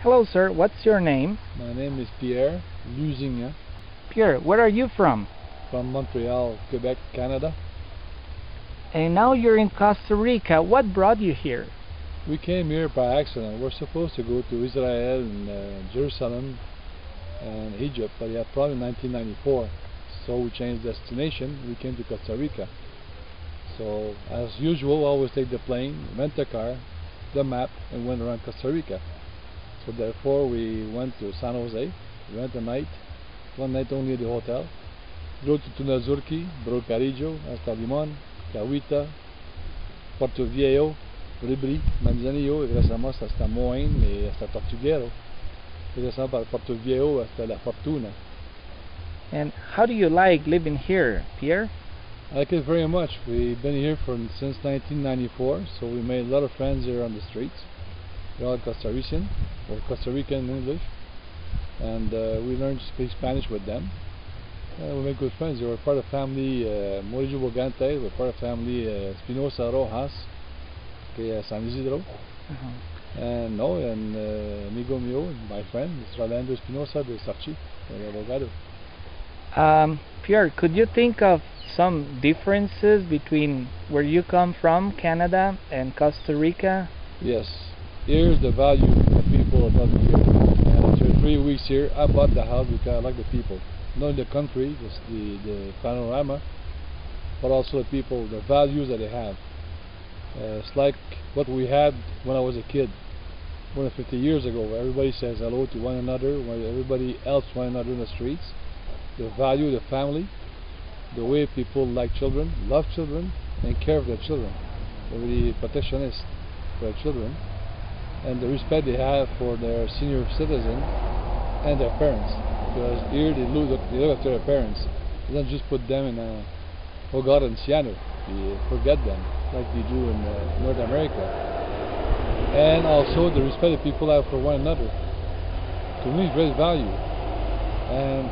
Hello, sir. What's your name? My name is Pierre Lusignan Pierre, where are you from? from Montreal, Quebec, Canada. And now you're in Costa Rica. What brought you here? We came here by accident. We're supposed to go to Israel and Jerusalem and Egypt, but we had problem in 1994. So we changed destination. We came to Costa Rica. So as usual, always take the plane, rent a car, the map, and went around Costa Rica. So therefore we went to San Jose, went a night, one night only at the hotel, drove to Tunazurki, Brocarillo, hasta Limón, Cahuita, Puerto Viejo, Ribri, Manzanillo, y regresamos hasta Moine y hasta Tortuguero. Regresamos para Puerto Viejo hasta La Fortuna. And how do you like living here, Pierre? I like it very much. We've been here since 1994, so we made a lot of friends here on the streets. They're all Costa Rican, or Costa Rican English, and we learned to speak Spanish with them. We made good friends. They were part of family Morillo Bogante, we're part of family Espinosa Rojas, San Isidro. And amigo mío, my friend, is Rolando Espinosa de Sarchi, abogado. Pierre, could you think of some differences between where you come from, Canada, and Costa Rica? Yes. Here's the value of people about here. And after 3 weeks here, I bought the house because I like the people. Not the country, just the panorama, but also the people, the values that they have. It's like what we had when I was a kid, more than 50 years ago, where everybody says hello to one another, where everybody helps one another in the streets. The value, the family, the way people like children, love children, and care for their children. They're really protectionist for their children, and the respect they have for their senior citizens and their parents. Because here they look after their parents. They don't just put them in a hogar anciano. They forget them like they do in North America. And also the respect that people have for one another. To me, great value. And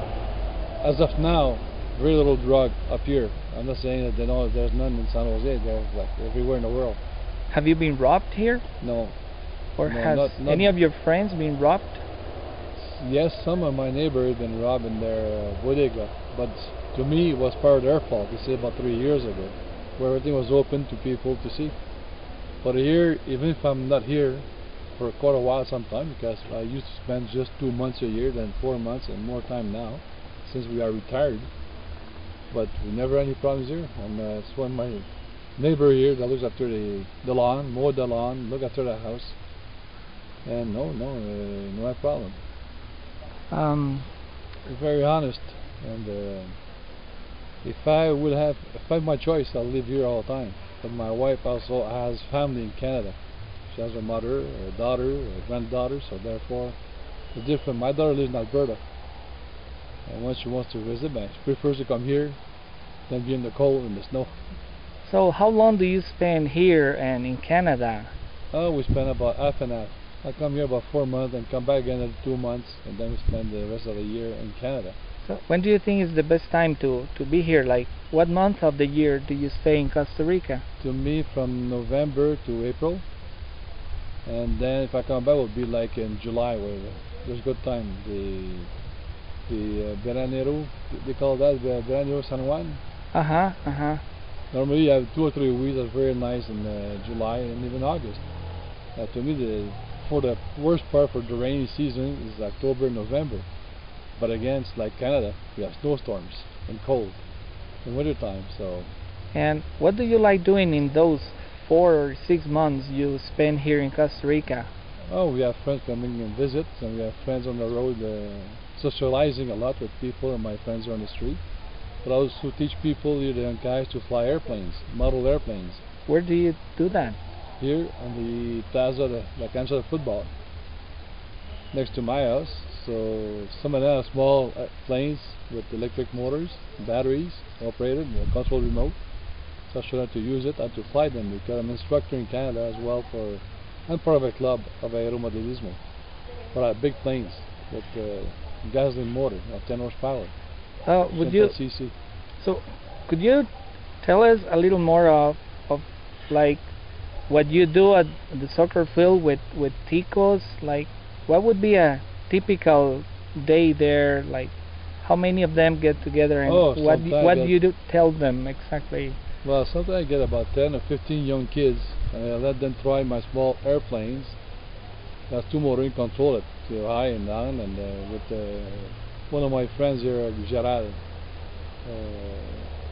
as of now, very little drug up here. I'm not saying that there's none in San Jose. There's like everywhere in the world. Have you been robbed here? No. Or No, has not any of your friends been robbed? Yes, some of my neighbors have been robbed in their bodega, but to me it was part of their fault. They said about 3 years ago, where everything was open to people to see. But here, even if I'm not here for quite a while sometimes, because I used to spend just 2 months a year, then 4 months and more time now, since we are retired. But we never had any problems here. And it's one of my neighbor here that looks after the lawn, mow the lawn, look after the house. And no problem. Very honest, and if I had my choice, I'll live here all the time. But my wife also has family in Canada. She has a mother, a daughter, a granddaughter, so therefore it's different. My daughter lives in Alberta, and when she wants to visit, she prefers to come here than be in the cold and the snow. So how long do you spend here and in Canada? Oh, we spend about half and half. I come here about 4 months and come back again in 2 months, and then we spend the rest of the year in Canada. So when do you think is the best time to be here? Like, what month of the year do you stay in Costa Rica? To me, from November to April, and then if I come back, it will be like in July, where there's good time. The Veranero, they call that the Veranero San Juan. Normally, you have 2 or 3 weeks that's very nice in July and even August. To me, for the worst part for the rainy season is October, November. But again, it's like Canada. We have snowstorms and cold in winter time. So. And what do you like doing in those 4 or 6 months you spend here in Costa Rica? Oh, we have friends coming and visit, and we have friends on the road, socializing a lot with people, and my friends are on the street. But I also teach people, the young guys, to fly airplanes, model airplanes. Where do you do that? Here on the plaza, la cancha de football, next to my house. So some of them are small planes with electric motors, batteries, operated, control remote. So I should have to use it and to fly them because I'm an instructor in Canada as well I'm part of a club of aeromodelismo. But I have big planes with gasoline motor of 10 horsepower. CC. So could you tell us a little more of like what you do at the soccer field with ticos, like what would be a typical day there? Like, how many of them get together, and Oh, what do you do tell them exactly? Well, sometimes I get about 10 or 15 young kids, and I let them try my small airplanes. That's two motoring control it, to high and down, and with one of my friends here, Gerard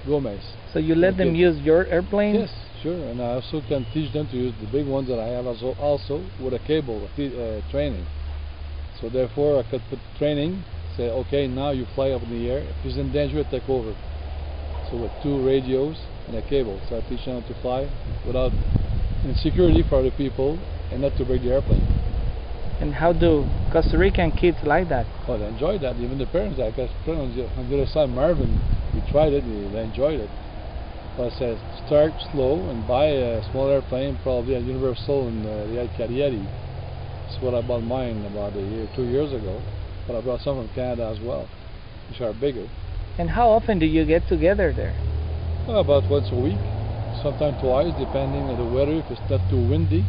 Gomez. So you let them use your airplane? Yes, sure, and I also can teach them to use the big ones that I have also with a cable training. So therefore I could put training, say, okay, now you fly up in the air, if he's in danger, take over. So with two radios and a cable, so I teach them how to fly without insecurity for other people and not to break the airplane. And how do Costa Rican kids like that? Oh, they enjoy that, even the parents. I guess on the other side, Marvin, we tried it, they enjoyed it. But I said, start slow and buy a small airplane, probably a Universal in Rica-Pierre. That's what I bought mine about 2 years ago. But I brought some from Canada as well, which are bigger. And how often do you get together there? Well, about once a week, sometimes twice, depending on the weather, if it's not too windy.